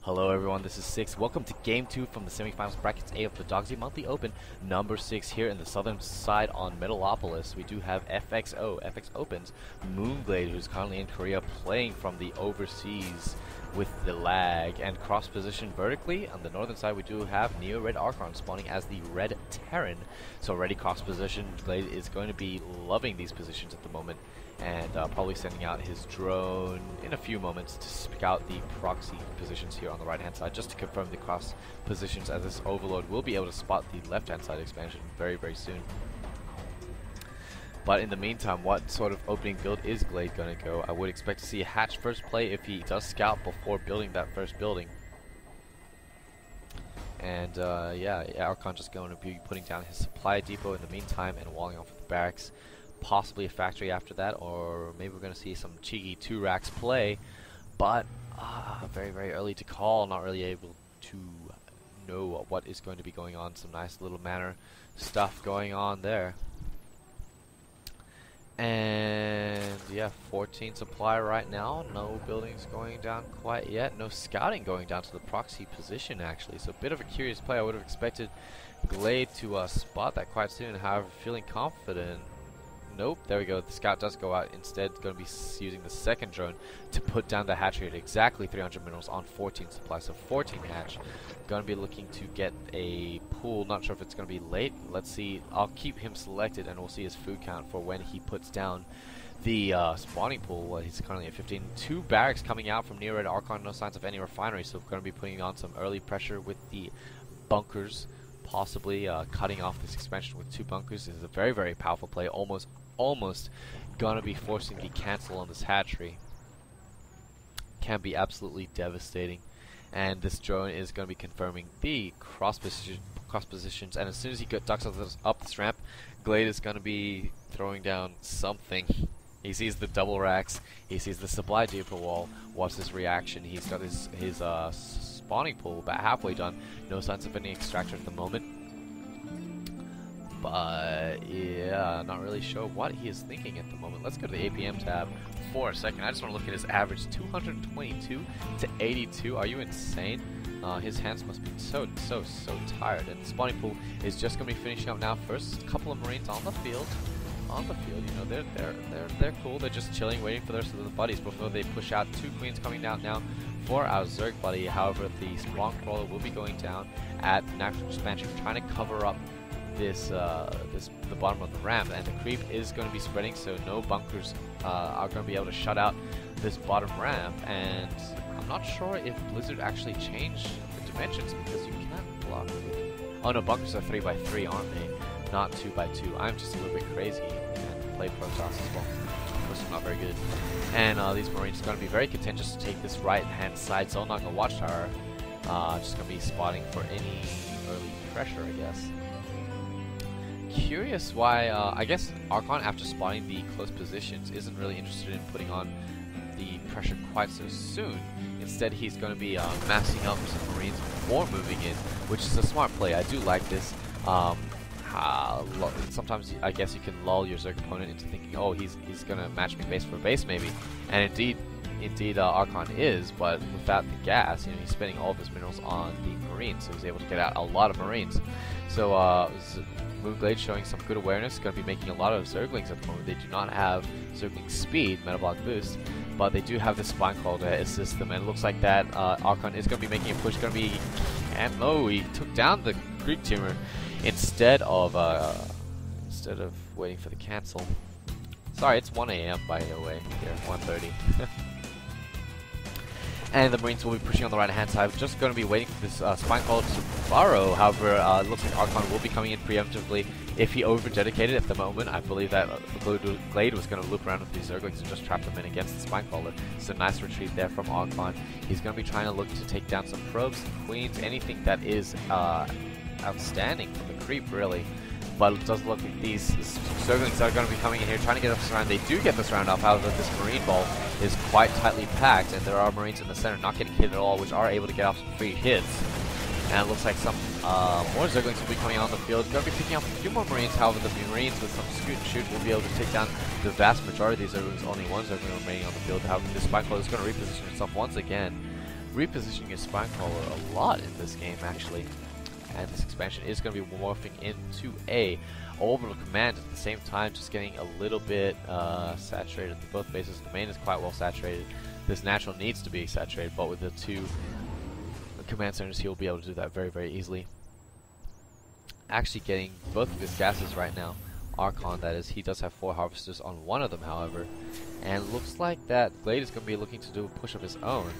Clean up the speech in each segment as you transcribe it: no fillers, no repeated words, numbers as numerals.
Hello everyone, this is Six. Welcome to Game 2 from the semifinals brackets A of the Dogsi Monthly Open, number 6 here in the southern side on Metalopolis. We do have FXOpen's Moonglade, who's currently in Korea playing from the overseas with the lag and cross position vertically. On the northern side we do have NeoRedArchon spawning as the Red Terran. So already cross position, Glade is going to be loving these positions at the moment, and probably sending out his drone in a few moments to scout the proxy positions here on the right hand side, just to confirm the cross positions, as this overlord will be able to spot the left hand side expansion very soon. But in the meantime, what sort of opening build is Glade going to go? I would expect to see a hatch first play if he does scout before building that first building. And yeah, Archon just going to be putting down his supply depot in the meantime and walling off with the barracks. Possibly a factory after that, or maybe we're going to see some cheeky 2 racks play, but very early to call. Not really able to know what is going to be going on. Some nice little manor stuff going on there. And yeah, 14 supply right now. No buildings going down quite yet. No scouting going down to the proxy position actually. So a bit of a curious play. I would have expected Glade to spot that quite soon. However, feeling confident. Nope, there we go. The scout does go out. Instead, going to be using the second drone to put down the hatchery at exactly 300 minerals on 14 supply. So 14 hatch. Going to be looking to get a pool. Not sure if it's going to be late. Let's see. I'll keep him selected, and we'll see his food count for when he puts down the spawning pool. Well, he's currently at 15. 2 barracks coming out from NeoRedArchon. No signs of any refinery, so we're going to be putting on some early pressure with the bunkers. Possibly cutting off this expansion with 2 bunkers is a very powerful play. Almost gonna be forcing the cancel on this hatchery. Can be absolutely devastating. And this drone is going to be confirming the cross positions, and as soon as he ducks up this ramp, Glade is going to be throwing down something. He sees the double racks, he sees the supply depot wall. What's his reaction? He's got his spawning pool about halfway done. No signs of any extractor at the moment. But yeah, not really sure what he is thinking at the moment. Let's go to the APM tab for a second. I just want to look at his average, 222 to 82. Are you insane? His hands must be so tired. And the spawning pool is just going to be finishing up now. First couple of Marines on the field. You know, they're cool. They're just chilling, waiting for the rest of the buddies before they push out. 2 queens coming down now for our Zerg buddy. However, the spawn crawler will be going down at natural expansion, trying to cover up the bottom of the ramp, and the creep is going to be spreading, so no bunkers are going to be able to shut out this bottom ramp. And I'm not sure if Blizzard actually changed the dimensions, because you can't block it. Oh no, bunkers are 3x3, aren't they? Not 2x2. I'm just a little bit crazy and play Protoss as well. Of course, I'm not very good. And these Marines are going to be very contentious to take this right hand side zone. Not going to watchtower. Just going to be spotting for any early pressure, I guess. Curious why, I guess Archon, after spotting the close positions, isn't really interested in putting on the pressure quite so soon. Instead, he's going to be massing up some Marines before moving in, which is a smart play. I do like this. Sometimes I guess you can lull your Zerg opponent into thinking, oh, he's going to match me base for base maybe. And indeed Archon is, but without the gas, you know, he's spending all of his minerals on the Marines, so he's able to get out a lot of Marines. So Moonglade showing some good awareness, going to be making a lot of Zerglings at the moment. They do not have Zergling speed, metabolic boost, but they do have the spine call to assist them, and it looks like that Archon is going to be making a push. Going to be, and no, he took down the creep tumor instead of waiting for the cancel. Sorry, it's 1 AM by the way here, 1:30. And the Marines will be pushing on the right hand side. Just going to be waiting for this spine call to burrow. However, it looks like Archon will be coming in preemptively if he over-dedicated at the moment. I believe that Glade was going to loop around with these Zerglings and just trap them in against the spine caller. So nice retreat there from Archon. He's going to be trying to look to take down some probes, queens, anything that is outstanding from the creep really. But it does look like these Zerglings are going to be coming in here trying to get this round. They do get this round off. However, this Marine ball is quite tightly packed, and there are Marines in the center not getting hit at all, which are able to get off some free hits. And it looks like some more Zerglings will be coming out on the field. Going to be picking up a few more Marines. However, the Marines with some scoot and shoot will be able to take down the vast majority of these Zerglings. Only one Zergling remaining on the field. However, this Spike is going to reposition itself once again. repositioning his Spine Crawler a lot in this game, actually. And this expansion is going to be morphing into a orbital command at the same time, just getting a little bit saturated at both bases. The main is quite well saturated. This natural needs to be saturated, but with the two command centers, he will be able to do that very, very easily. Actually getting both of his gases right now. Archon, that is. He does have 4 harvesters on one of them, however. And looks like that Glade is going to be looking to do a push of his own.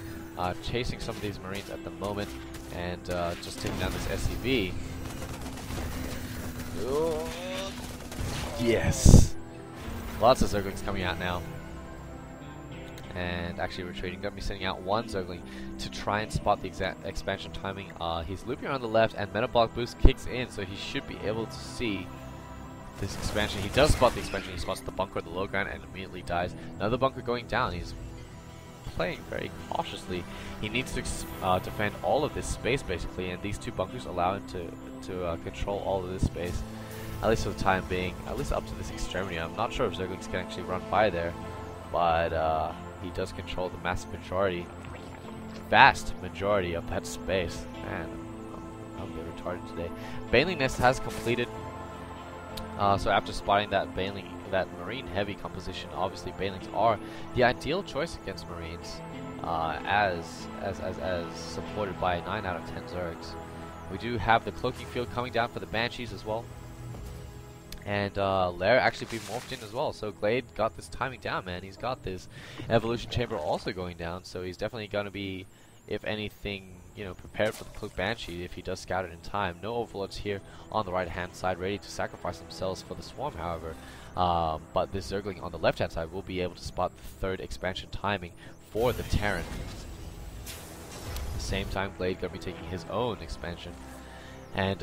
Chasing some of these Marines at the moment. And just taking down this SCV. Oh, yes! Lots of Zerglings coming out now. And actually retreating. Going to be sending out one Zergling to try and spot the exact expansion timing. He's looping around the left, and Metabolic Boost kicks in, so he should be able to see this expansion. He does spot the expansion. He spots the bunker at the low ground and immediately dies. Another bunker going down. He's playing very cautiously. He needs to defend all of this space, basically, and these 2 bunkers allow him to control all of this space, at least for the time being, at least up to this extremity. I'm not sure if Zerglings can actually run by there, but he does control the massive majority, vast majority of that space. Man, I'm a bit retarded today. Baneling Nest has completed. So after spotting that Marine heavy composition, obviously Banelings are the ideal choice against Marines, as supported by 9 out of 10 Zergs. We do have the cloaking field coming down for the Banshees as well. And Lair actually be morphed in as well. So Glade got this timing down, man. He's got this evolution chamber also going down. So he's definitely going to be, if anything, you know, prepared for the Cloak Banshee if he does scout it in time. No overlords here on the right hand side ready to sacrifice themselves for the swarm, however. But this Zergling on the left hand side will be able to spot the 3rd expansion timing for the Terran. At the same time, Glade going to be taking his own expansion. And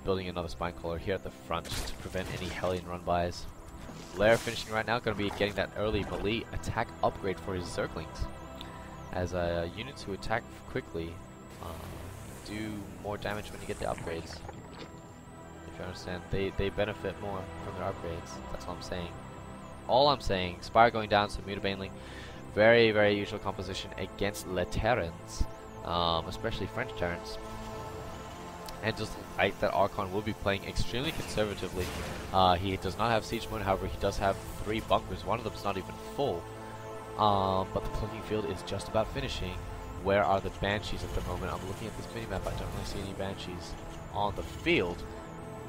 building another Spine Crawler here at the front just to prevent any Hellion run-bys. Lair finishing right now, going to be getting that early melee attack upgrade for his Zerglings. As units who attack quickly do more damage when you get the upgrades. If you understand, they benefit more from their upgrades. That's all I'm saying. All I'm saying, Spire going down, so Mutabaneling. Very, very usual composition against Le Terrans, especially French Terrans. And just like that, Archon will be playing extremely conservatively. He does not have Siege Moon, however, he does have 3 bunkers. One of them is not even full. But the cloaking field is just about finishing. Where are the Banshees at the moment? I'm looking at this minimap. I don't really see any Banshees on the field.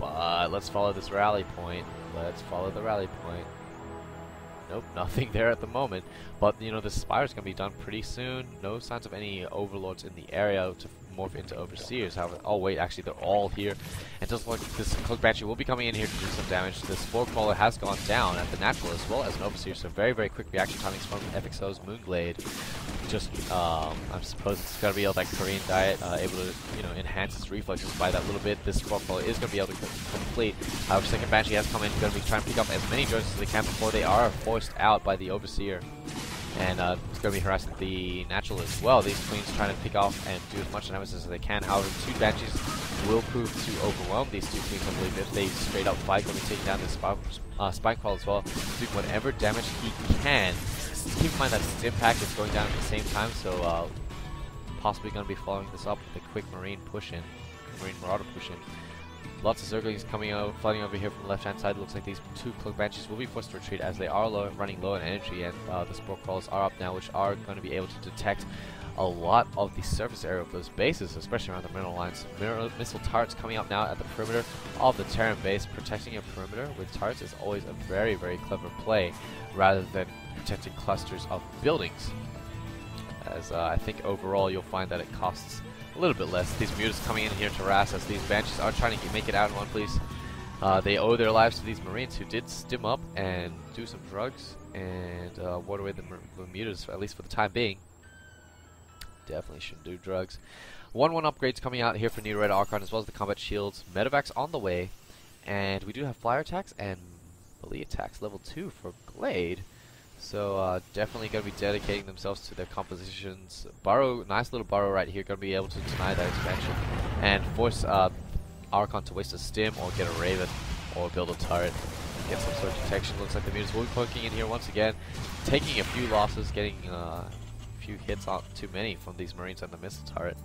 But let's follow this rally point. Let's follow the rally point. Nope, nothing there at the moment. But, you know, the Spire is going to be done pretty soon. No signs of any Overlords in the area to morph into Overseers. However, oh wait, actually they're all here. And just like this Cloak Banshee will be coming in here to do some damage. The Spore Crawler has gone down at the natural as well as an Overseer. So very, very quick reaction timings from FXOMoonglade. Just, I suppose it's going to be able, like Korean diet, able to, you know, enhance its reflexes by that little bit. This Spore Crawler is going to be able to complete. However, second Banshee has come in, going to be trying to pick up as many drones as they can before they are forced out by the Overseer. And it's going to be harassing the natural as well. These queens trying to pick off and do as much damage as they can. However, 2 Banshees will prove to overwhelm these 2 queens, I believe, if they straight up fight. Going to be taking down this Spine Crawler as well, doing whatever damage he can. Keep in mind that Stim Pack is going down at the same time, so possibly going to be following this up with a quick Marine push-in, Marine Marauder push-in. Lots of Zerglings coming out, flooding over here from the left-hand side. Looks like these 2 Cloak Banshees will be forced to retreat as they are running low on energy, and the Spore Crawlers are up now, which are going to be able to detect a lot of the surface area of those bases, especially around the mineral lines. Missile turrets coming up now at the perimeter of the Terran base. Protecting a perimeter with turrets is always a very, very clever play, rather than protecting clusters of buildings. As I think overall you'll find that it costs a little bit less. These mutants coming in here to harass us. These Banshees are trying to make it out in one piece. They owe their lives to these Marines who did stim up and do some drugs and ward away the mutants, at least for the time being. Definitely shouldn't do drugs. 1-1 upgrades coming out here for NeoRedArchon, as well as the combat shields. Medevacs on the way. And we do have flyer attacks and melee attacks level 2 for Glade. So definitely going to be dedicating themselves to their compositions. Burrow, nice little burrow right here, going to be able to deny that expansion and force Archon to waste a stim or get a Raven or build a turret, get some sort of detection. Looks like the mutants will be poking in here once again, taking a few losses, getting a few hits, on too many from these Marines and the missile turret.